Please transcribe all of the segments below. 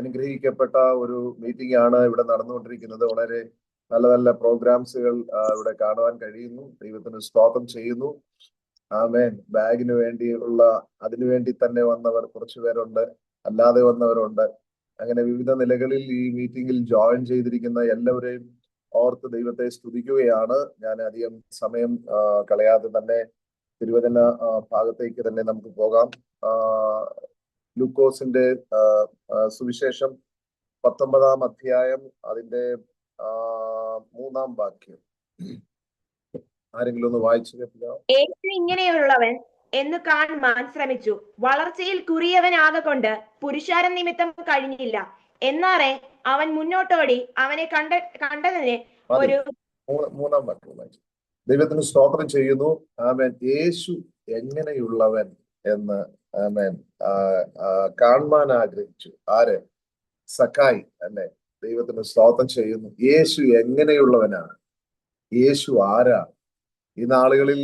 അനുഗ്രഹിക്കപ്പെട്ട ഒരു മീറ്റിംഗ് ആണ് ഇവിടെ നടന്നുകൊണ്ടിരിക്കുന്നത്. വളരെ നല്ല നല്ല പ്രോഗ്രാംസുകൾ ഇവിടെ കാണുവാൻ കഴിയുന്നു. ദൈവത്തിന് സ്തോത്രം ചെയ്യുന്നു. ആമേൻ. ബാഗിന് വേണ്ടിയുള്ള അതിനുവേണ്ടി തന്നെ വന്നവർ കുറച്ചു പേരുണ്ട്, അല്ലാതെ വന്നവരുണ്ട്. അങ്ങനെ വിവിധ നിലകളിൽ ഈ മീറ്റിംഗിൽ ജോയിൻ ചെയ്തിരിക്കുന്ന എല്ലാവരെയും ഓർത്ത് ദൈവത്തെ സ്തുതിക്കുകയാണ്. ഞാൻ അധികം സമയം കളയാതെ തന്നെ തിരുവചന ഭാഗത്തേക്ക് തന്നെ നമുക്ക് പോകാം. ലൂക്കോസിന്റെ സുവിശേഷം 19-ാം അധ്യായം അതിന്റെ 3-ാം വാക്യം ആരെങ്കിലും ഒന്ന് വായിച്ചു കേൾപ്പിക്കാം. യേശു ഇങ്ങനെയുള്ളവൻ എന്ന് കാണുവാൻ ശ്രമിച്ചു. വളർച്ചയിൽ കുറിയവനാകൊണ്ട് പുരുഷാരം നിമിത്തം കഴിഞ്ഞില്ല. എന്നാറെ അവൻ മുന്നോട്ടോടി അവനെ കണ്ടതിന് ഒരു 3-ാം വാക്യം വായിച്ചു. ദൈവത്തിന് സ്തോത്രം ചെയ്യുന്നു. ആമേൻ. യേശു എങ്ങനെയുള്ളവൻ എന്ന് ആമേൻ കാണുവാൻ ആഗ്രഹിച്ചു. ആര്? സക്കായി അല്ലെ? ദൈവത്തിന് സ്തോത്രം ചെയ്യുന്നു. യേശു എങ്ങനെയുള്ളവനാണ്? യേശു ആരാണ്? ഈ നാളുകളിൽ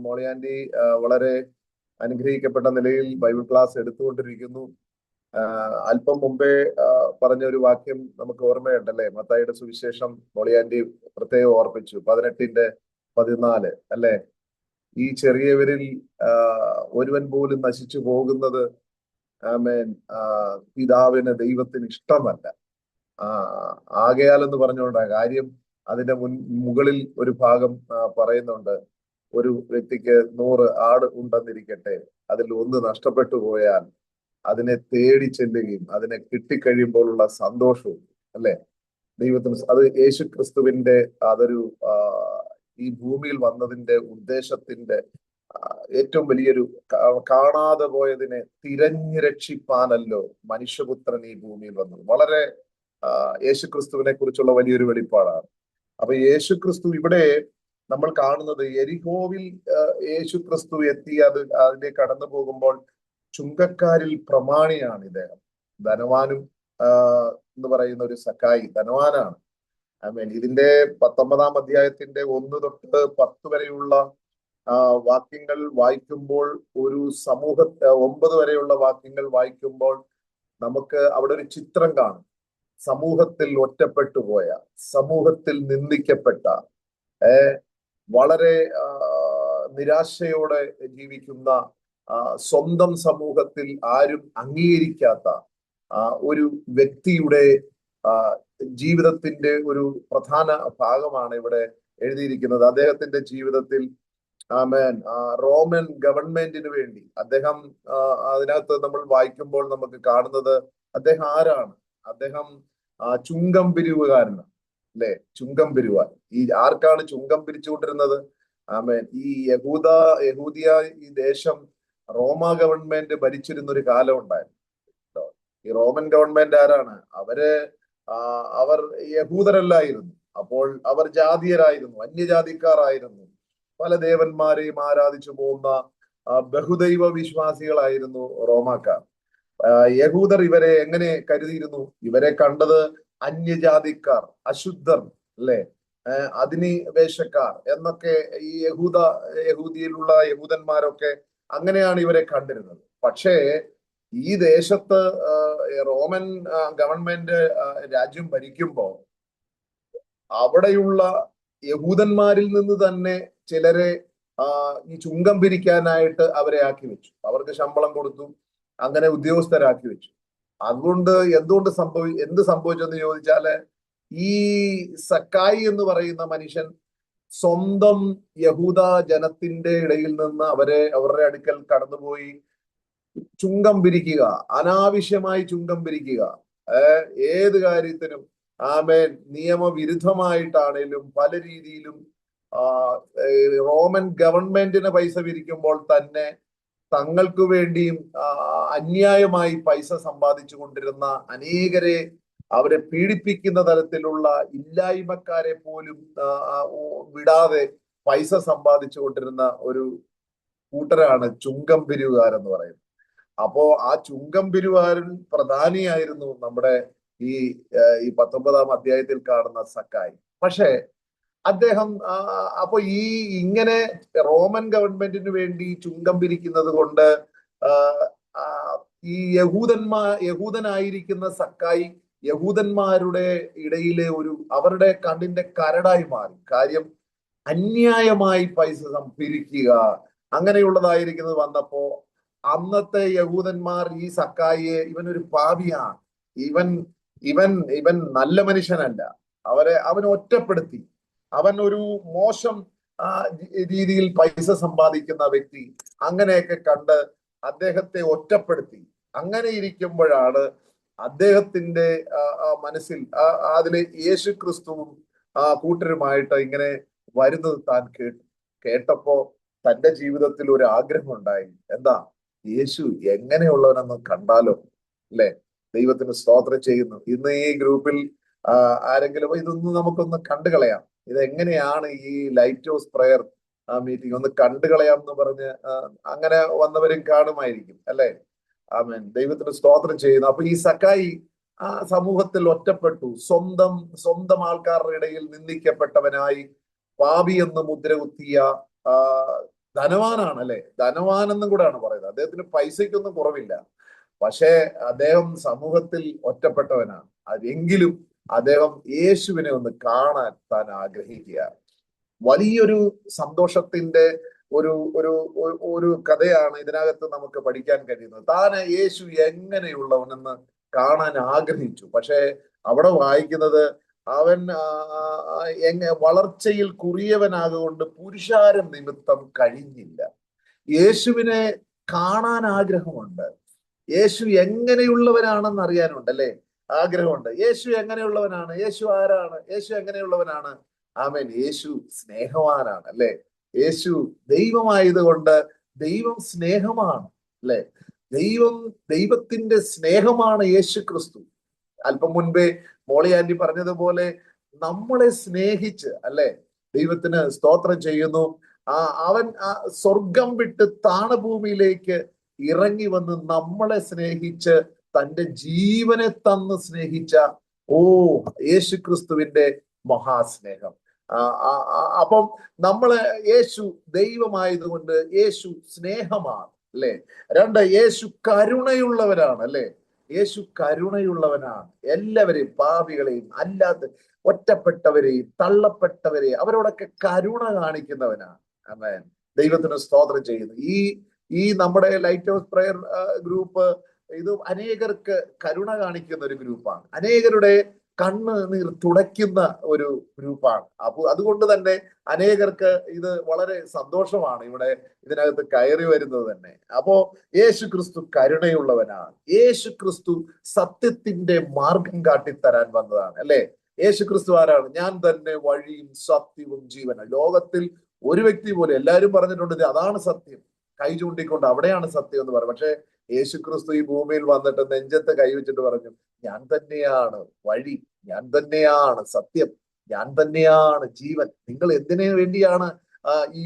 മോളിയാൻറ്റി വളരെ അനുഗ്രഹിക്കപ്പെട്ട നിലയിൽ ബൈബിൾ ക്ലാസ് എടുത്തുകൊണ്ടിരിക്കുന്നു. അല്പം മുമ്പേ പറഞ്ഞ ഒരു വാക്യം നമുക്ക് ഓർമ്മയുണ്ടല്ലേ? മത്തായിയുടെ സുവിശേഷം മോളിയാൻറ്റി പ്രത്യേകം ഓർപ്പിച്ചു, 18-14 അല്ലെ? ഈ ചെറിയവരിൽ ഒരുവൻ പോലും നശിച്ചു പോകുന്നത് ആമേൻ പിതാവിന് ദൈവത്തിന് ഇഷ്ടമല്ല. ആകയാൽ എന്ന് പറഞ്ഞുകൊണ്ടാ കാര്യം. അതിന്റെ മുകളിൽ ഒരു ഭാഗം പറയുന്നുണ്ട്, ഒരു വ്യക്തിക്ക് 100 ആട് ഉണ്ടെന്നിരിക്കട്ടെ, അതിൽ ഒന്ന് നഷ്ടപ്പെട്ടു പോയാൽ അതിനെ തേടി ചെല്ലുകയും അതിനെ കിട്ടിക്കഴിയുമ്പോഴുള്ള സന്തോഷവും അല്ലെ ദൈവത്തിന്. അത് യേശു ക്രിസ്തുവിന്റെ അതൊരു ഈ ഭൂമിയിൽ വന്നതിന്റെ ഉദ്ദേശത്തിന്റെ ഏറ്റവും വലിയൊരു കാണാതെ പോയതിനെ തിരഞ്ഞു രക്ഷിപ്പാനല്ലോ മനുഷ്യപുത്രൻ ഈ ഭൂമിയിൽ വന്നത്. വളരെ യേശുക്രിസ്തുവിനെ കുറിച്ചുള്ള വലിയൊരു വെളിപ്പാടാണ്. അപ്പൊ യേശുക്രിസ്തു ഇവിടെ നമ്മൾ കാണുന്നത് യെരിഹോവിൽ യേശുക്രിസ്തു എത്തി അതിലേക്ക് കടന്നു പോകുമ്പോൾ ചുങ്കക്കാരിൽ പ്രമാണിയാണ് ഇദ്ദേഹം. ധനവാനും എന്ന് പറയുന്ന ഒരു സക്കായി ധനവാനാണ്. ആമേൻ. ഇതിന്റെ 19-ാം അധ്യായത്തിന്റെ 1 തൊട്ട് 10 വരെയുള്ള വാക്യങ്ങൾ വായിക്കുമ്പോൾ, ഒരു 9 വരെയുള്ള വാക്യങ്ങൾ വായിക്കുമ്പോൾ നമുക്ക് അവിടെ ഒരു ചിത്രം കാണും. സമൂഹത്തിൽ ഒറ്റപ്പെട്ടു പോയ, സമൂഹത്തിൽ നിന്ദിക്കപ്പെട്ട, വളരെ നിരാശയോടെ ജീവിക്കുന്ന, സ്വന്തം സമൂഹത്തിൽ ആരും അംഗീകരിക്കാത്ത ഒരു വ്യക്തിയുടെ ജീവിതത്തിന്റെ ഒരു പ്രധാന ഭാഗമാണ് ഇവിടെ എഴുതിയിരിക്കുന്നത്. അദ്ദേഹത്തിന്റെ ജീവിതത്തിൽ ആമേൻ റോമൻ ഗവൺമെന്റിന് വേണ്ടി അദ്ദേഹം അതിനകത്ത് നമ്മൾ വായിക്കുമ്പോൾ നമുക്ക് കാണുന്നത് അദ്ദേഹം ആരാണ്? അദ്ദേഹം ചുങ്കം പിരിവുകാരനാണ് അല്ലെ? ചുങ്കം പിരിവാൻ. ഈ ആർക്കാണ് ചുങ്കം പിരിച്ചുകൊണ്ടിരുന്നത്? ആമേൻ. ഈ യഹൂദിയ ഈ ദേശം റോമ ഗവൺമെന്റ് ഭരിച്ചിരുന്ന ഒരു കാലം ഉണ്ടായിരുന്നു. ഈ റോമൻ ഗവൺമെന്റ് ആരാണ്? അവർ യഹൂദരല്ലായിരുന്നു. അപ്പോൾ അവർ ജാതീയരായിരുന്നു, അന്യജാതിക്കാരായിരുന്നു, പല ദേവന്മാരെയും ആരാധിച്ചു പോകുന്ന ബഹുദൈവ വിശ്വാസികളായിരുന്നു റോമാക്കാർ. യഹൂദർ ഇവരെ എങ്ങനെ കരുതിയിരുന്നു? ഇവരെ കണ്ടത് അന്യജാതിക്കാർ, അശുദ്ധർ അല്ലെ, അധിനിവേശക്കാർ എന്നൊക്കെ. ഈ യഹൂദിയിലുള്ള യഹൂദന്മാരൊക്കെ അങ്ങനെയാണ് ഇവരെ കണ്ടിരുന്നത്. പക്ഷേ ഈ ദേശത്ത് റോമൻ ഗവൺമെന്റ് രാജ്യം ഭരിക്കുമ്പോൾ അവിടെയുള്ള യഹൂദന്മാരിൽ നിന്ന് തന്നെ ചിലരെ ഈ ചുങ്കം പിരിക്കാനായിട്ട് അവരെ ആക്കി വെച്ചു. അവർക്ക് ശമ്പളം കൊടുത്തു, അങ്ങനെ ഉദ്യോഗസ്ഥരാക്കി വെച്ചു. അതുകൊണ്ട് എന്ത് സംഭവിച്ചെന്ന് ചോദിച്ചാല്, ഈ സക്കായി എന്ന് പറയുന്ന മനുഷ്യൻ സ്വന്തം യഹൂദ ജനത്തിന്റെ ഇടയിൽ നിന്ന് അവരുടെ അടുക്കൽ കടന്നുപോയി ചുങ്കം പിരിക്കുക, അനാവശ്യമായി ചുങ്കം പിരിക്കുക. ഏത് കാര്യത്തിനും ആമേൻ നിയമവിരുദ്ധമായിട്ടാണേലും പല രീതിയിലും റോമൻ ഗവൺമെന്റിന് പൈസ പിരിക്കുമ്പോൾ തന്നെ തങ്ങൾക്ക് വേണ്ടിയും അന്യായമായി പൈസ സമ്പാദിച്ചു കൊണ്ടിരുന്ന അനേകരെ അവരെ പീഡിപ്പിക്കുന്ന തരത്തിലുള്ള ഇല്ലായ്മക്കാരെ പോലും വിടാതെ പൈസ സമ്പാദിച്ചു കൊണ്ടിരുന്ന ഒരു കൂട്ടരാണ് ചുങ്കം പിരിവുകാരെന്ന് പറയുന്നത്. അപ്പോ ആ ചുങ്കം പിരിവുകാരിൽ പ്രധാനിയായിരുന്നു നമ്മുടെ ഈ 19-ാം അധ്യായത്തിൽ കാണുന്ന സക്കായി. പക്ഷേ അദ്ദേഹം അപ്പൊ ഇങ്ങനെ റോമൻ ഗവൺമെന്റിന് വേണ്ടി ചുങ്കം പിരിക്കുന്നത് കൊണ്ട് ഈ യഹൂദനായിരിക്കുന്ന സക്കായി യഹൂദന്മാരുടെ ഇടയിലെ അവരുടെ കണ്ണിന്റെ കരടായി മാറി. കാര്യം അന്യായമായി പൈസ പിരിക്കുക അങ്ങനെയുള്ളതായിരിക്കുന്നത് വന്നപ്പോ അന്നത്തെ യഹൂദന്മാർ ഈ സക്കായിയെ ഇവനൊരു പാപിയാണ്, ഇവൻ ഇവൻ ഇവൻ നല്ല മനുഷ്യനല്ല, അവൻ ഒറ്റപ്പെടുത്തി, അവൻ ഒരു മോശം രീതിയിൽ പൈസ സമ്പാദിക്കുന്ന വ്യക്തി, അങ്ങനെയൊക്കെ കണ്ട് അദ്ദേഹത്തെ ഒറ്റപ്പെടുത്തി. അങ്ങനെ ഇരിക്കുമ്പോഴാണ് അദ്ദേഹത്തിന്റെ മനസ്സിൽ അതിലെ യേശു ക്രിസ്തുവും കൂട്ടരുമായിട്ട് ഇങ്ങനെ വരുന്നത് താൻ കേട്ടപ്പോ തന്റെ ജീവിതത്തിൽ ഒരു ആഗ്രഹം ഉണ്ടായി. എന്താ? യേശു എങ്ങനെയുള്ളവനെന്ന് കണ്ടാലോ, അല്ലെ? ദൈവത്തിന് സ്തോത്രം ചെയ്യുന്നു. ഇന്ന് ഈ ഗ്രൂപ്പിൽ ആരെങ്കിലും ഇതൊന്ന് നമുക്കൊന്ന് കണ്ടുകളയാം, ഇതെങ്ങനെയാണ് ഈ ലൈറ്റ് ഹൗസ് പ്രയർ മീറ്റിംഗ് ഒന്ന് കണ്ടുകളയാം എന്ന് പറഞ്ഞ് അങ്ങനെ വന്നവരും കാണുമായിരിക്കും, അല്ലെ? ആമേൻ. ദൈവത്തിന് സ്തോത്രം ചെയ്യുന്നു. അപ്പൊ ഈ സക്കായി സമൂഹത്തിൽ ഒറ്റപ്പെട്ടു, സ്വന്തം ആൾക്കാരുടെ ഇടയിൽ നിന്ദിക്കപ്പെട്ടവനായി, പാപി എന്ന് മുദ്ര കുത്തിയ ധനവാനാണ്, അല്ലെ? ധനവാൻ എന്നും കൂടെയാണ് പറയുന്നത്. അദ്ദേഹത്തിന് പൈസയ്ക്കൊന്നും കുറവില്ല, പക്ഷേ അദ്ദേഹം സമൂഹത്തിൽ ഒറ്റപ്പെട്ടവനാണ്. അതെങ്കിലും അദ്ദേഹം യേശുവിനെ ഒന്ന് കാണാൻ താൻ ആഗ്രഹിക്കുക. വലിയൊരു സന്തോഷത്തിന്റെ ഒരു ഒരു ഒരു കഥയാണ് ഇതിനകത്ത് നമുക്ക് പഠിക്കാൻ കഴിയുന്നത്. താൻ യേശു എങ്ങനെയുള്ളവനെന്ന് കാണാൻ ആഗ്രഹിച്ചു. പക്ഷെ അവിടെ വായിക്കുന്നത് അവൻ വളർച്ചയിൽ കുറിയവനാകൊണ്ട് പുരുഷാരം നിമിത്തം കഴിഞ്ഞില്ല. യേശുവിനെ കാണാൻ ആഗ്രഹമുണ്ട്, യേശു എങ്ങനെയുള്ളവനാണെന്ന് അറിയാനുണ്ട്, അല്ലെ? ആഗ്രഹമുണ്ട്. യേശു എങ്ങനെയുള്ളവനാണ്? യേശു ആരാണ്? യേശു എങ്ങനെയുള്ളവനാണ്? ആമേൻ. യേശു സ്നേഹവാനാണ്, അല്ലെ? യേശു ദൈവമായതുകൊണ്ട് ദൈവം സ്നേഹമാണ്, അല്ലെ? ദൈവത്തിന്റെ സ്നേഹമാണ് യേശു ക്രിസ്തു. അല്പം മുൻപേ മോളി ആന്റി പറഞ്ഞതുപോലെ നമ്മളെ സ്നേഹിച്ച്, അല്ലെ? ദൈവത്തിന് സ്തോത്രം ചെയ്യുന്നു. അവൻ സ്വർഗം വിട്ട് താണഭൂമിയിലേക്ക് ഇറങ്ങി വന്ന് നമ്മളെ സ്നേഹിച്ച് തന്റെ ജീവനെ തന്ന് സ്നേഹിച്ച യേശു ക്രിസ്തുവിന്റെ മഹാസ്നേഹം. അപ്പം യേശു ദൈവമായതുകൊണ്ട് യേശു സ്നേഹമാണ്, അല്ലെ? രണ്ട്, യേശു കരുണയുള്ളവരാണ്, അല്ലെ? യേശു കരുണയുള്ളവനാണ്. എല്ലാവരെയും, പാപികളെയും അല്ലാത്ത ഒറ്റപ്പെട്ടവരെയും തള്ളപ്പെട്ടവരെയും അവരോടൊക്കെ കരുണ കാണിക്കുന്നവനാണ്. ആമേൻ. ദൈവത്തിന് സ്തോത്രം ചെയ്യുന്നു. ഈ നമ്മുടെ ലൈറ്റ് ഹൗസ് പ്രയർ ഗ്രൂപ്പ് ഇത് അനേകർക്ക് കരുണ കാണിക്കുന്ന ഒരു ഗ്രൂപ്പാണ്, അനേകരുടെ കണ്ണ് നീർ തുടയ്ക്കുന്ന ഒരു ഗ്രൂപ്പാണ്. അപ്പൊ അതുകൊണ്ട് തന്നെ അനേകർക്ക് ഇത് വളരെ സന്തോഷമാണ് ഇവിടെ ഇതിനകത്ത് കയറി വരുന്നത് തന്നെ. അപ്പോ യേശു ക്രിസ്തു കരുണയുള്ളവനാണ്. യേശു ക്രിസ്തു സത്യത്തിന്റെ മാർഗം കാട്ടിത്തരാൻ വന്നതാണ്, അല്ലെ? യേശു ക്രിസ്തു ആരാണ്? ഞാൻ തന്നെ വഴിയും സത്യവും ജീവനും. ലോകത്തിൽ ഒരു വ്യക്തി പോലും, എല്ലാവരും പറഞ്ഞിട്ടുണ്ട് അതാണ് സത്യം, കൈ ചൂണ്ടിക്കൊണ്ട് അവിടെയാണ് സത്യം എന്ന് പറയും. പക്ഷെ യേശു ക്രിസ്തു ഈ ഭൂമിയിൽ വന്നിട്ട് നെഞ്ചത്ത് കൈവച്ചിട്ട് പറഞ്ഞു, ഞാൻ തന്നെയാണ് വഴി, ഞാൻ തന്നെയാണ് സത്യം, ഞാൻ തന്നെയാണ് ജീവൻ. നിങ്ങൾ എന്തിനു വേണ്ടിയാണ്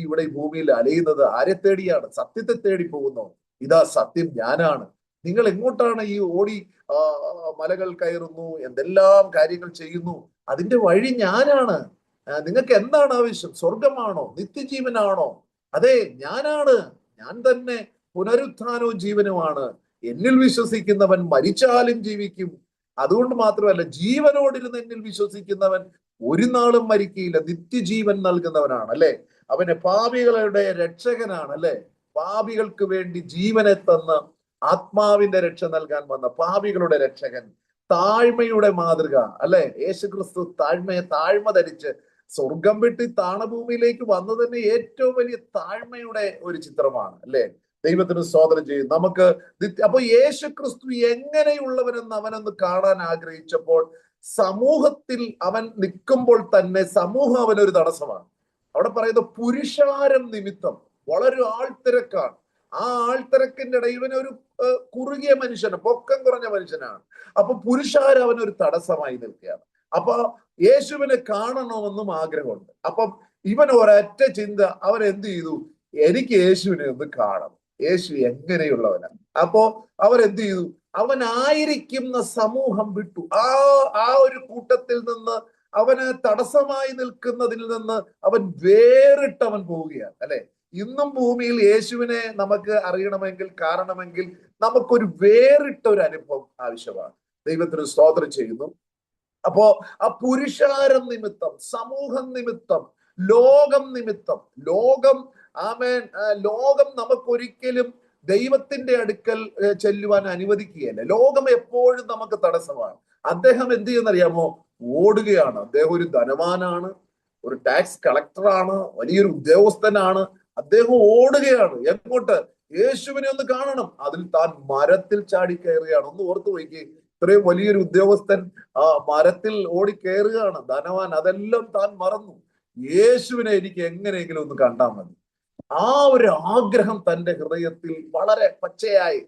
ഇവിടെ ഈ ഭൂമിയിൽ അലയുന്നത്? ആരെ തേടിയാണ്? സത്യത്തെ തേടി പോകുന്നു. ഇതാ സത്യം ഞാനാണ്. നിങ്ങൾ എങ്ങോട്ടാണ് ഈ ഓടി മലകൾ കയറുന്നു, എന്തെല്ലാം കാര്യങ്ങൾ ചെയ്യുന്നു? അതിന്റെ വഴി ഞാനാണ്. നിങ്ങൾക്ക് എന്താണ് ആവശ്യം? സ്വർഗമാണോ? നിത്യജീവനാണോ? അതെ, ഞാനാണ്. ഞാൻ തന്നെ പുനരുത്ഥാനവും ജീവനുമാണ്. എന്നിൽ വിശ്വസിക്കുന്നവൻ മരിച്ചാലും ജീവിക്കും. അതുകൊണ്ട് മാത്രമല്ല, ജീവനോടിരുന്ന് എന്നിൽ വിശ്വസിക്കുന്നവൻ ഒരു നാളും മരിക്കയില്ല, നിത്യജീവൻ നൽകുന്നവനാണ്, അല്ലെ? അവന് പാപികളുടെ രക്ഷകനാണ്, അല്ലെ? പാപികൾക്ക് വേണ്ടി ജീവനെ തന്ന് ആത്മാവിന്റെ രക്ഷ നൽകാൻ വന്ന പാപികളുടെ രക്ഷകൻ, താഴ്മയുടെ മാതൃക, അല്ലെ? യേശുക്രിസ്തു താഴ്മ ധരിച്ച് സ്വർഗം വിട്ട് താണഭൂമിയിലേക്ക് വന്നു തന്നെ ഏറ്റവും വലിയ താഴ്മയുടെ ഒരു ചിത്രമാണ്, അല്ലെ? ദൈവത്തിന് സ്തോത്രം ചെയ്യും. നമുക്ക് അപ്പൊ യേശു ക്രിസ്തു എങ്ങനെയുള്ളവനെന്ന് അവനൊന്ന് കാണാൻ ആഗ്രഹിച്ചപ്പോൾ സമൂഹത്തിൽ അവൻ നിൽക്കുമ്പോൾ തന്നെ സമൂഹം അവനൊരു തടസ്സമാണ്. അവിടെ പറയുന്നത് പുരുഷാരം നിമിത്തം വളരെ ആൾത്തിരക്കാണ്. ആ ആൾത്തിരക്കിന്റെ ഇടയിൽ ഇവനൊരു കുറുകിയ മനുഷ്യന്, പൊക്കം കുറഞ്ഞ മനുഷ്യനാണ്. അപ്പൊ പുരുഷാരം അവനൊരു തടസ്സമായി നിൽക്കുകയാണ്. അപ്പൊ യേശുവിനെ കാണണമെന്നും ആഗ്രഹമുണ്ട്. അപ്പം ഇവൻ ഒരൊറ്റ ചിന്ത, അവൻ എന്ത് ചെയ്തു? എനിക്ക് യേശുവിനെ ഒന്ന് കാണണം, യേശു എങ്ങനെയുള്ളവനാണ്. അപ്പോ അവരെന്ത് ചെയ്തു? അവനായിരിക്കുന്ന സമൂഹം വിട്ടു. ആ ഒരു കൂട്ടത്തിൽ നിന്ന്, അവന് തടസ്സമായി നിൽക്കുന്നതിൽ നിന്ന് അവൻ വേറിട്ടവൻ പോവുകയാണ്, അല്ലെ? ഇന്നും ഭൂമിയിൽ യേശുവിനെ നമുക്ക് അറിയണമെങ്കിൽ, കാണണമെങ്കിൽ നമുക്കൊരു വേറിട്ട ഒരു അനുഭവം ആവശ്യമാണ്. ദൈവത്തിന് സ്തോത്രം ചെയ്യുന്നു. അപ്പോ ആ പുരുഷാരം നിമിത്തം, സമൂഹം നിമിത്തം, ലോകം നിമിത്തം, ആമേൻ, ലോകം നമുക്കൊരിക്കലും ദൈവത്തിന്റെ അടുക്കൽ ചെല്ലുവാൻ അനുവദിക്കുകയല്ല. ലോകം എപ്പോഴും നമുക്ക് തടസ്സമാണ്. അദ്ദേഹം എന്ത് ചെയ്യുന്നറിയാമോ? ഓടുകയാണ്. അദ്ദേഹം ഒരു ധനവാനാണ്, ഒരു ടാക്സ് കളക്ടറാണ്, വലിയൊരു ഉദ്യോഗസ്ഥനാണ്. അദ്ദേഹം ഓടുകയാണ്. എങ്ങോട്ട്? യേശുവിനെ ഒന്ന് കാണണം. അതിൽ താൻ മരത്തിൽ ചാടി കയറുകയാണ്. ഒന്ന് ഓർത്തു നോക്കി, ഇത്രയും വലിയൊരു ഉദ്യോഗസ്ഥൻ മരത്തിൽ ഓടി കയറുകയാണ്. ധനവാൻ അതെല്ലാം താൻ മറന്നു. യേശുവിനെ എനിക്ക് എങ്ങനെയെങ്കിലും ഒന്ന് കണ്ടാൽ മതി. ആ ഒരു ആഗ്രഹം തന്റെ ഹൃദയത്തിൽ വളരെ പച്ചയായി,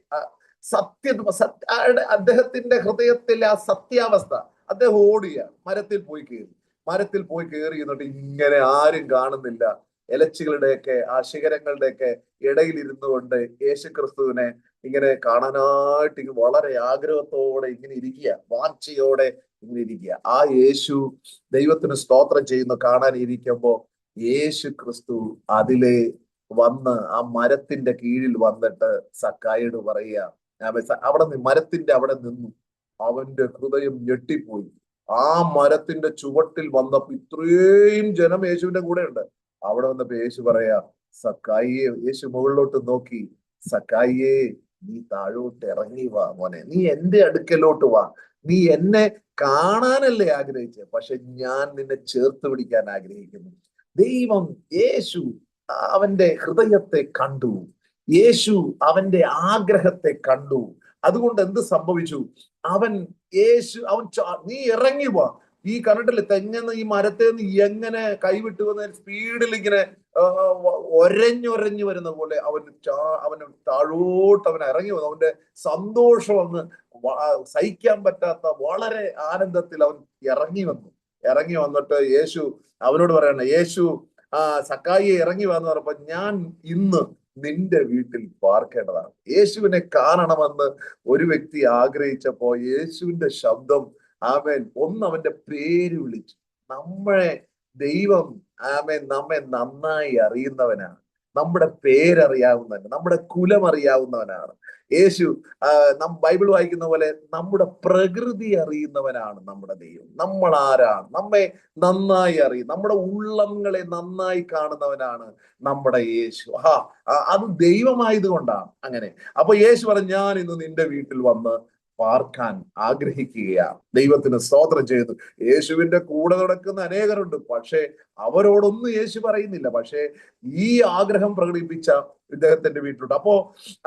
അദ്ദേഹത്തിന്റെ ഹൃദയത്തിലെ ആ സത്യാവസ്ഥ, അദ്ദേഹം ഓടുകയാണ്. മരത്തിൽ പോയി കയറി എന്നിട്ട് ഇങ്ങനെ ആരും കാണുന്നില്ല. ഇലച്ചുകളുടെയൊക്കെ ആ ശിഖരങ്ങളുടെയൊക്കെ ഇടയിൽ ഇരുന്നു കൊണ്ട് യേശു ക്രിസ്തുവിനെ ഇങ്ങനെ കാണാനായിട്ട് വളരെ ആഗ്രഹത്തോടെ ഇങ്ങനെ ഇരിക്കുക, വാഞ്ചയോടെ ഇങ്ങനെ ഇരിക്കുക. ആ യേശു, ദൈവത്തിന് സ്തോത്രം ചെയ്യുന്നു, കാണാൻ ഇരിക്കുമ്പോ യേശു ക്രിസ്തു അതിലെ വന്ന് ആ മരത്തിന്റെ കീഴിൽ വന്നിട്ട് സക്കായിയോട് പറയുക. മരത്തിന്റെ അവിടെ നിന്നു. അവന്റെ ഹൃദയം ഞെട്ടിപ്പോയി. ആ മരത്തിന്റെ ചുവട്ടിൽ വന്നപ്പോ ഇത്രയും ജനം യേശുവിന്റെ കൂടെ ഉണ്ട്. അവിടെ വന്നപ്പോ യേശു പറയാ, സക്കായിയെ, യേശു മുകളിലോട്ട് നോക്കി, സക്കായിയെ, നീ താഴോട്ട് ഇറങ്ങി വാ മോനെ, നീ എന്റെ അടുക്കലോട്ട് വാ. നീ എന്നെ കാണാനല്ലേ ആഗ്രഹിച്ചത്, പക്ഷെ ഞാൻ നിന്നെ ചേർത്ത് പിടിക്കാൻ ആഗ്രഹിക്കുന്നു. ദൈവം, യേശു അവന്റെ ഹൃദയത്തെ കണ്ടു. യേശു അവന്റെ ആഗ്രഹത്തെ കണ്ടു. അതുകൊണ്ട് എന്ത് സംഭവിച്ചു? നീ ഇറങ്ങി വാ. ഈ കണ്ടിട്ടില്ലേ, തെങ്ങെന്ന് ഈ മരത്തെ നിന്ന് എങ്ങനെ കൈവിട്ടു വന്ന സ്പീഡിൽ ഇങ്ങനെ ഒരഞ്ഞൊരഞ്ഞു വരുന്ന പോലെ അവന് താഴോട്ട് അവൻ ഇറങ്ങി വന്നു. അവന്റെ സന്തോഷം അങ്ങ് സഹിക്കാൻ പറ്റാത്ത വളരെ ആനന്ദത്തിൽ അവൻ ഇറങ്ങി വന്നിട്ട് യേശു അവനോട് പറയണ, യേശു സക്കായിയെ ഇറങ്ങി വന്ന് പറഞ്ഞപ്പോ, ഞാൻ ഇന്ന് നിന്റെ വീട്ടിൽ പാർക്കേണ്ടതാണ്. യേശുവിനെ കാണണമെന്ന് ഒരു വ്യക്തി ആഗ്രഹിച്ചപ്പോ യേശുവിന്റെ ശബ്ദം, ആമേൻ, ഒന്ന് അവന്റെ പേര് വിളിച്ചു. ദൈവം, ആമേൻ, നമ്മെ നന്നായി അറിയുന്നവനാണ്. നമ്മുടെ പേരറിയാവുന്നവൻ, നമ്മുടെ കുലം അറിയാവുന്നവനാണ് യേശു. ബൈബിൾ വായിക്കുന്ന പോലെ നമ്മുടെ പ്രകൃതി അറിയുന്നവനാണ് നമ്മുടെ ദൈവം. നമ്മൾ ആരാണ്, നമ്മെ നന്നായി അറിയും, നമ്മുടെ ഉള്ളങ്ങളെ നന്നായി കാണുന്നവനാണ് നമ്മുടെ യേശു. അത് ദൈവമായത് കൊണ്ടാണ് അങ്ങനെ. അപ്പൊ യേശു പറഞ്ഞു, ഞാൻ ഇന്ന് നിന്റെ വീട്ടിൽ വന്ന് പാർക്കാൻ ആഗ്രഹിക്കുകയാണ്. ദൈവത്തിന് സ്തോത്രം ചെയ്തു. യേശുവിന്റെ കൂടെ നടക്കുന്ന അനേകരുണ്ട്, പക്ഷേ അവരോടൊന്നും യേശു പറയുന്നില്ല. പക്ഷേ ഈ ആഗ്രഹം പ്രകടിപ്പിച്ച ഇദ്ദേഹത്തിന്റെ വീട്ടിലുണ്ട്. അപ്പോ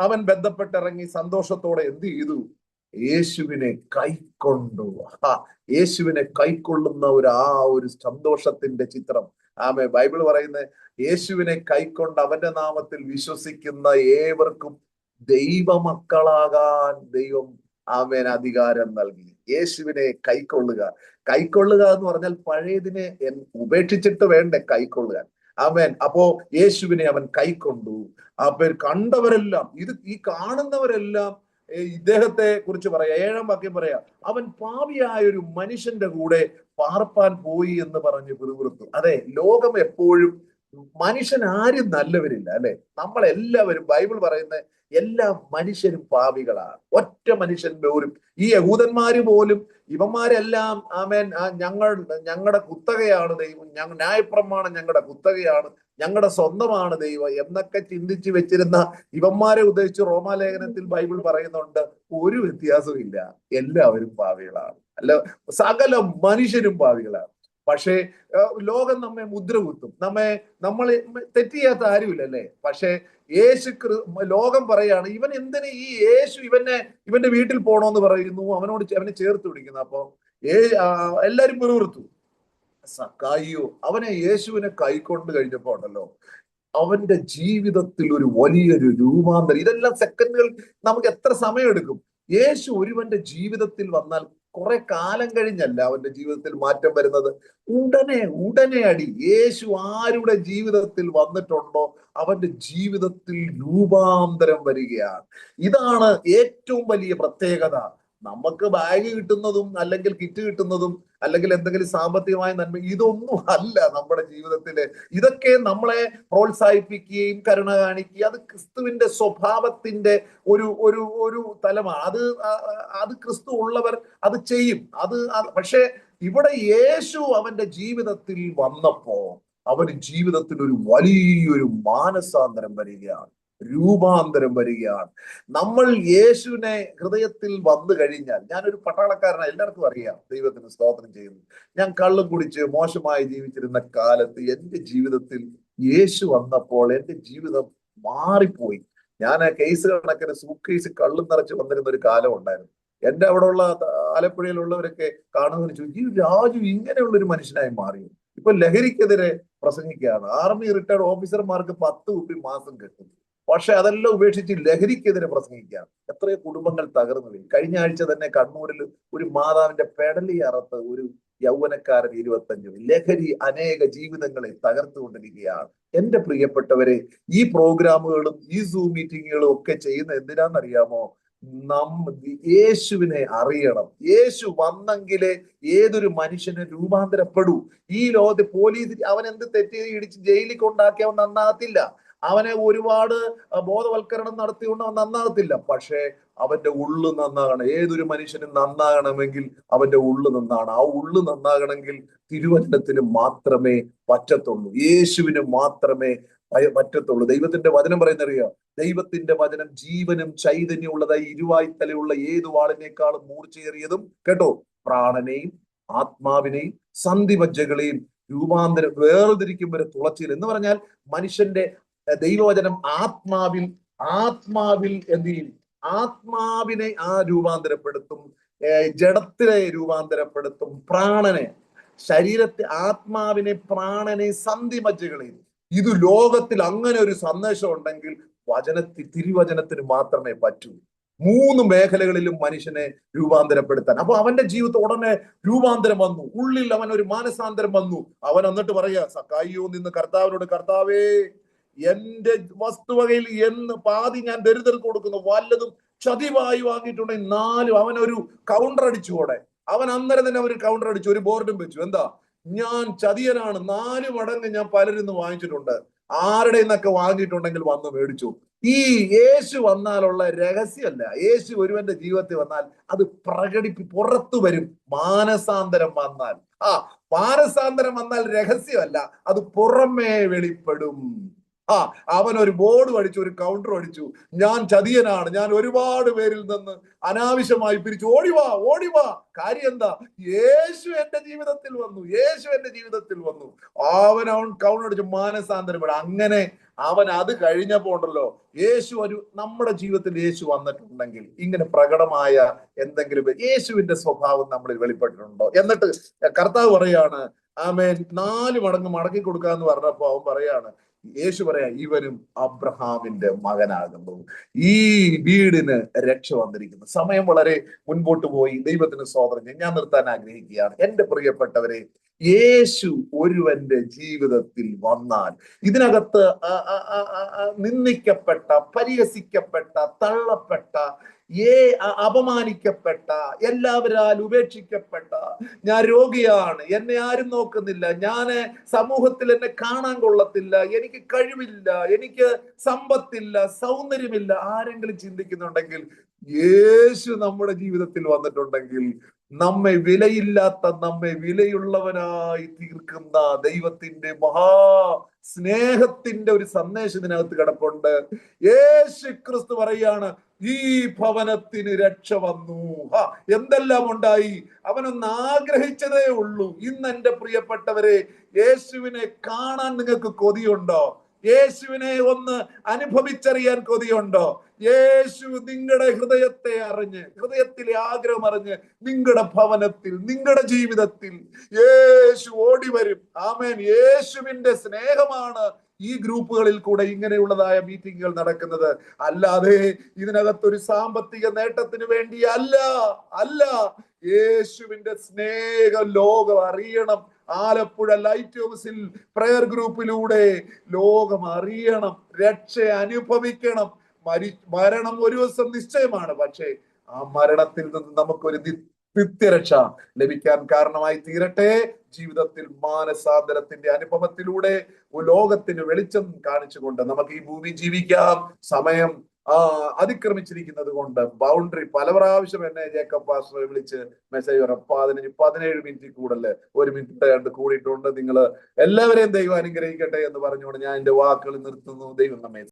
അവൻ ബന്ധപ്പെട്ടിറങ്ങി സന്തോഷത്തോടെ എന്ത് ചെയ്തു? യേശുവിനെ കൈക്കൊണ്ടു. യേശുവിനെ കൈക്കൊള്ളുന്ന ഒരു സന്തോഷത്തിന്റെ ചിത്രം. ബൈബിൾ പറയുന്നത്, യേശുവിനെ കൈക്കൊണ്ട് അവന്റെ നാമത്തിൽ വിശ്വസിക്കുന്ന ഏവർക്കും ദൈവമക്കളാകാൻ ദൈവം അധികാരം നൽകി. യേശുവിനെ കൈക്കൊള്ളുക എന്ന് പറഞ്ഞാൽ പഴയതിനെ ഉപേക്ഷിച്ചിട്ട് വേണ്ടേ കൈക്കൊള്ളുക. അപ്പോ യേശുവിനെ അവൻ കൈക്കൊണ്ടു. കണ്ടവരെല്ലാം, ഈ കാണുന്നവരെല്ലാം ഇദ്ദേഹത്തെ കുറിച്ച് പറയാ. 7-ാം വാക്യം പറയാ, അവൻ പാപിയായ ഒരു മനുഷ്യന്റെ കൂടെ പാർപ്പാൻ പോയി എന്ന് പറഞ്ഞ് പിറുപിറുത്തു. അതെ, ലോകം എപ്പോഴും, മനുഷ്യൻ ആരും നല്ലവരില്ല, അല്ലെ? നമ്മളെല്ലാവരും, ബൈബിൾ പറയുന്ന എല്ലാ മനുഷ്യരും പാപികളാണ്. ഒറ്റ മനുഷ്യൻ പോലും, ഈ യഹൂദന്മാര് പോലും, ഇവന്മാരെല്ലാം ഞങ്ങളുടെ കുത്തകയാണ് ദൈവം, ന്യായപ്രമാണം ഞങ്ങളുടെ കുത്തകയാണ്, ഞങ്ങളുടെ സ്വന്തമാണ് ദൈവം എന്നൊക്കെ ചിന്തിച്ചു വെച്ചിരുന്ന ഇവന്മാരെ ഉദ്ദേശിച്ച് റോമാലേഖനത്തിൽ ബൈബിൾ പറയുന്നുണ്ട്, ഒരു വ്യത്യാസവും ഇല്ല, എല്ലാവരും പാപികളാണ്. അല്ല, സകല മനുഷ്യരും പാപികളാണ്. പക്ഷേ ലോകം നമ്മെ മുദ്ര കുത്തും, നമ്മൾ തെറ്റ് ചെയ്യാത്ത ആരുമില്ല, അല്ലേ? പക്ഷേ ലോകം പറയാണ്, ഇവൻ എന്തിന് ഈ യേശു ഇവന്റെ വീട്ടിൽ പോണോന്ന് പറയുന്നു, അവനെ ചേർത്ത് പിടിക്കുന്നു. അപ്പൊ എല്ലാരും പിറുപിറുത്തു. സക്കായിയോ അവനെ യേശുവിനെ കൈക്കൊണ്ട് കഴിഞ്ഞപ്പോ ഉണ്ടല്ലോ, അവന്റെ ജീവിതത്തിൽ ഒരു വലിയൊരു രൂപാന്തരം. ഇതെല്ലാം സെക്കൻഡുകൾ, നമുക്ക് എത്ര സമയമെടുക്കും? യേശു ഒരുവന്റെ ജീവിതത്തിൽ വന്നാൽ കുറെ കാലം കഴിഞ്ഞല്ല അവന്റെ ജീവിതത്തിൽ മാറ്റം വരുന്നത്. ഉടനെ അടി യേശു ആരുടെ ജീവിതത്തിൽ വന്നിട്ടുണ്ടോ അവന്റെ ജീവിതത്തിൽ രൂപാന്തരം വരികയാണ്. ഇതാണ് ഏറ്റവും വലിയ പ്രത്യേകത. നമുക്ക് ബാഗ് കിട്ടുന്നതും അല്ലെങ്കിൽ കിറ്റ് കിട്ടുന്നതും അല്ലെങ്കിൽ എന്തെങ്കിലും സാമ്പത്തികമായ നന്മ ഇതൊന്നും അല്ല നമ്മുടെ ജീവിതത്തില്. ഇതൊക്കെ നമ്മളെ പ്രോത്സാഹിപ്പിക്കുകയും കരുണ കാണിക്കുകയും, അത് ക്രിസ്തുവിന്റെ സ്വഭാവത്തിന്റെ ഒരു ഒരു ഒരു തലമാണ്. അത് ക്രിസ്തു ഉള്ളവർ അത് ചെയ്യും. പക്ഷെ ഇവിടെ യേശു അവന്റെ ജീവിതത്തിൽ വന്നപ്പോ അവന് ജീവിതത്തിൽ ഒരു വലിയൊരു മാനസാന്തരം വരികയാണ്, രൂപാന്തരം വരികയാണ്. നമ്മൾ യേശുവിനെ ഹൃദയത്തിൽ വന്നു കഴിഞ്ഞാൽ, ഞാനൊരു പട്ടാളക്കാരനാണ്, എല്ലാവർക്കും അറിയാം, ദൈവത്തിന് സ്തോത്രം ചെയ്യുന്നു. ഞാൻ കള്ളും കുടിച്ച് മോശമായി ജീവിച്ചിരുന്ന കാലത്ത് എന്റെ ജീവിതത്തിൽ യേശു വന്നപ്പോൾ എന്റെ ജീവിതം മാറിപ്പോയി. ഞാൻ കേസ് കണക്കിന് സൂക്കേസ് കള്ളും നിറച്ച് വന്നിരുന്ന ഒരു കാലം ഉണ്ടായിരുന്നു. എന്റെ അവിടെയുള്ള ആലപ്പുഴയിലുള്ളവരൊക്കെ കാണുന്നവർ ചോദിച്ചു, ഈ രാജു ഇങ്ങനെയുള്ള ഒരു മനുഷ്യനായി മാറിയോ? ഇപ്പൊ ലഹരിക്കെതിരെ പ്രസംഗിക്കുകയാണ്. ആർമി റിട്ടയർഡ് ഓഫീസർമാർക്ക് 10 കുപ്പി മാസം കിട്ടും. പക്ഷെ അതെല്ലാം ഉപേക്ഷിച്ച് ലഹരിക്കെതിരെ പ്രസംഗിക്കുകയാണ്. എത്രയോ കുടുംബങ്ങൾ തകർന്നു പോയി. കഴിഞ്ഞ ആഴ്ച തന്നെ കണ്ണൂരിൽ ഒരു മാതാവിന്റെ പെടലി അറുത്ത് ഒരു യൗവനക്കാരൻ 25. ലഹരി അനേക ജീവിതങ്ങളെ തകർത്തുകൊണ്ടിരിക്കുകയാണ്. എന്റെ പ്രിയപ്പെട്ടവരെ, ഈ പ്രോഗ്രാമുകളും ഈ സൂം മീറ്റിങ്ങുകളും ഒക്കെ ചെയ്യുന്ന എന്തിനാണെന്നറിയാമോ? യേശുവിനെ അറിയണം. യേശു വന്നെങ്കിലേ ഏതൊരു മനുഷ്യന് രൂപാന്തരപ്പെടൂ. ഈ ലോകത്ത് പോലീസ് അവൻ എന്ത് തെറ്റ് ഇടിച്ച് ജയിലിൽ കൊണ്ടാക്കി അവൻ നന്നാകത്തില്ല. അവനെ ഒരുപാട് ബോധവൽക്കരണം നടത്തിക്കൊണ്ട് അവൻ നന്നാകത്തില്ല. പക്ഷേ അവന്റെ ഉള്ളു നന്നാകണം. ഏതൊരു മനുഷ്യനും നന്നാകണമെങ്കിൽ അവന്റെ ഉള്ളു നന്നാകണം. ആ ഉള്ളു നന്നാകണമെങ്കിൽ തിരുവചനത്തിന് മാത്രമേ പറ്റത്തുള്ളൂ, യേശുവിന് മാത്രമേ പറ്റത്തുള്ളൂ. ദൈവത്തിന്റെ വചനം പറയുന്നറിയോ? ദൈവത്തിന്റെ വചനം ജീവനും ചൈതന്യമുള്ളതായി ഇരുവായ്ത്തലയുള്ള ഏതു വാളിനേക്കാളും മൂർച്ചയേറിയതും, കേട്ടോ, പ്രാണനെയും ആത്മാവിനെയും സന്ധിമജ്ജകളെയും രൂപാന്തരം വേർതിരിക്കും വരെ തുളച്ചിൽ. എന്ന് പറഞ്ഞാൽ മനുഷ്യന്റെ ദൈവവചനം ആത്മാവിൽ എന്ത് ചെയ്യും? ആത്മാവിനെ രൂപാന്തരപ്പെടുത്തും, ജഡത്തിനെ രൂപാന്തരപ്പെടുത്തും, പ്രാണനെ, ശരീരത്തെ, ആത്മാവിനെ, പ്രാണനെ, സന്ധിമജ്ജകളെയും. ഇത് ലോകത്തിൽ അങ്ങനെ ഒരു സന്ദേശം ഉണ്ടെങ്കിൽ തിരുവചനത്തിന് മാത്രമേ പറ്റൂ. 3 മേഖലകളിലും മനുഷ്യനെ രൂപാന്തരപ്പെടുത്താൻ. അപ്പൊ അവന്റെ ജീവിതത്തിൽ ഉടനെ രൂപാന്തരം വന്നു. ഉള്ളിൽ അവൻ ഒരു മാനസാന്തരം വന്നു. അവൻ എന്നിട്ട് പറയാ, സക്കായിയോ നിന്ന് കർത്താവിനോട്, കർത്താവേ, എന്റെ വസ്തുവകയിൽ പാതി ഞാൻ ദരിദ്രർക്ക് കൊടുക്കുന്നു, വല്ലതും ചതിവായി വാങ്ങിയിട്ടുണ്ടെങ്കിൽ 4. അവനൊരു കൗണ്ടർ അടിച്ചുകൂടെ? അവൻ അന്നേരം തന്നെ ഒരു കൗണ്ടർ അടിച്ചു, ഒരു ബോർഡും വെച്ചു. എന്താ? ഞാൻ ചതിയനാണ്, 4 മടങ്ങ് ഞാൻ പലരിൽ നിന്ന് വാങ്ങിച്ചിട്ടുണ്ട്, ആരുടെ നിന്നൊക്കെ വാങ്ങിയിട്ടുണ്ടെങ്കിൽ വന്ന് മേടിച്ചു. ഈ യേശു വന്നാലുള്ള രഹസ്യമല്ല. യേശു ഒരുവന്റെ ജീവിതത്തിൽ വന്നാൽ അത് പുറത്തു വരും. മാനസാന്തരം വന്നാൽ, മാനസാന്തരം വന്നാൽ രഹസ്യമല്ല, അത് പുറമേ വെളിപ്പെടും. അവൻ ഒരു ബോർഡ് അടിച്ചു, ഒരു കൗണ്ടർ അടിച്ചു, ഞാൻ ചതിയനാണ്, ഞാൻ ഒരുപാട് പേരിൽ നിന്ന് അനാവശ്യമായി പിരിച്ചു, ഓടിവാ. കാര്യം എന്താ? യേശു എന്റെ ജീവിതത്തിൽ വന്നു, യേശു എന്റെ ജീവിതത്തിൽ വന്നു. അവൻ കൗണ്ടർ അടിച്ചു, മാനസാന്തരപ്പെടും. അങ്ങനെ അവൻ അത് കഴിഞ്ഞപ്പോ ഉണ്ടല്ലോ, നമ്മുടെ ജീവിതത്തിൽ യേശു വന്നിട്ടുണ്ടെങ്കിൽ ഇങ്ങനെ പ്രകടമായ എന്തെങ്കിലും യേശുവിന്റെ സ്വഭാവം നമ്മളിൽ വെളിപ്പെട്ടിട്ടുണ്ടോ? എന്നിട്ട് കർത്താവ് പറയാണ്, ആമേൻ, 4 മടങ്ങ് മടക്കി കൊടുക്കാന്ന് പറഞ്ഞപ്പോ അവൻ പറയാണ്, യേശു പറയാ, ഇവനും അബ്രഹാമിന്റെ മകനാകുന്നു. ഈ വീടിന് രക്ഷ വന്നിരിക്കുന്നു. സമയം വളരെ മുൻപോട്ട് പോയി. ദൈവത്തിന് സ്തോത്രം. ഞാൻ നിർത്താൻ ആഗ്രഹിക്കുകയാണ്. എന്റെ പ്രിയപ്പെട്ടവരെ, യേശു ഒരുവന്റെ ജീവിതത്തിൽ വന്നാൽ ഇതിനകത്ത് നിന്ദിക്കപ്പെട്ട, പരിഹസിക്കപ്പെട്ട, തള്ളപ്പെട്ട, അപമാനിക്കപ്പെട്ട, എല്ലാവരാൽ ഉപേക്ഷിക്കപ്പെട്ട, ഞാൻ രോഗിയാണ്, എന്നെ ആരും നോക്കുന്നില്ല, ഞാൻ സമൂഹത്തിൽ എന്നെ കാണാൻ കൊള്ളത്തില്ല, എനിക്ക് കഴിവില്ല, എനിക്ക് സമ്പത്തില്ല, സൗന്ദര്യമില്ല, ആരെങ്കിലും ചിന്തിക്കുന്നുണ്ടെങ്കിൽ യേശു നമ്മുടെ ജീവിതത്തിൽ വന്നിട്ടുണ്ടെങ്കിൽ നമ്മെ വിലയില്ലാത്ത, നമ്മെ വിലയുള്ളവനായി തീർക്കുന്ന ദൈവത്തിന്റെ സ്നേഹത്തിന്റെ ഒരു സന്ദേശം ഇതിനകത്ത് കിടപ്പുണ്ട്. യേശു ക്രിസ്തു പറയാണ്, ഈ ഭവനത്തിന് രക്ഷ വന്നു. എന്തെല്ലാം ഉണ്ടായി? അവനൊന്ന് ആഗ്രഹിച്ചതേ ഉള്ളൂ. ഇന്ന് എന്റെ പ്രിയപ്പെട്ടവരെ, യേശുവിനെ കാണാൻ നിങ്ങൾക്ക് കൊതിയുണ്ടോ? യേശുവിനെ ഒന്ന് അനുഭവിച്ചറിയാൻ കൊതിയുണ്ടോ? യേശു നിങ്ങളുടെ ഹൃദയത്തെ അറിഞ്ഞ്, ഹൃദയത്തിലെ ആഗ്രഹം അറിഞ്ഞ് നിങ്ങളുടെ ഭവനത്തിൽ, നിങ്ങളുടെ ജീവിതത്തിൽ യേശു ഓടി വരും. ആമേൻ. യേശുവിന്റെ സ്നേഹമാണ് ഈ ഗ്രൂപ്പുകളിൽ കൂടെ ഇങ്ങനെയുള്ളതായ മീറ്റിങ്ങുകൾ നടക്കുന്നത്. അല്ലാതെ ഇതിനകത്തൊരു സാമ്പത്തിക നേട്ടത്തിന് വേണ്ടി അല്ല. യേശുവിന്റെ സ്നേഹം ലോകം അറിയണം. ആലപ്പുഴ ലൈറ്റ് ഹൗസിൽ പ്രയർ ഗ്രൂപ്പിലൂടെ ലോകം അറിയണം, രക്ഷ അനുഭവിക്കണം. മരണം ഒരു ദിവസം നിശ്ചയമാണ്. പക്ഷേ ആ മരണത്തിൽ നിന്ന് നമുക്കൊരു നിത്യരക്ഷ ലഭിക്കാൻ കാരണമായി തീരട്ടെ. ജീവിതത്തിൽ മാനസാന്തരത്തിന്റെ അനുഭവത്തിലൂടെ ലോകത്തിന് വെളിച്ചം കാണിച്ചുകൊണ്ട് നമുക്ക് ഈ ഭൂമി ജീവിക്കാം. സമയം അതിക്രമിച്ചിരിക്കുന്നത് കൊണ്ട് ബൗണ്ടറി പല പ്രാവശ്യം എന്നെ ജേക്കബ് പാസ്റ്റർ വിളിച്ച് മെസ്സേജ് പറയാം, 17 മിനിറ്റ് കൂടുതൽ 1 മിനിറ്റ് കൂടിയിട്ടുണ്ട്. നിങ്ങൾ എല്ലാവരെയും ദൈവം അനുഗ്രഹിക്കട്ടെ എന്ന് പറഞ്ഞുകൊണ്ട് ഞാൻ എന്റെ വാക്കുകൾ നിർത്തുന്നു. ദൈവം നമ്മെ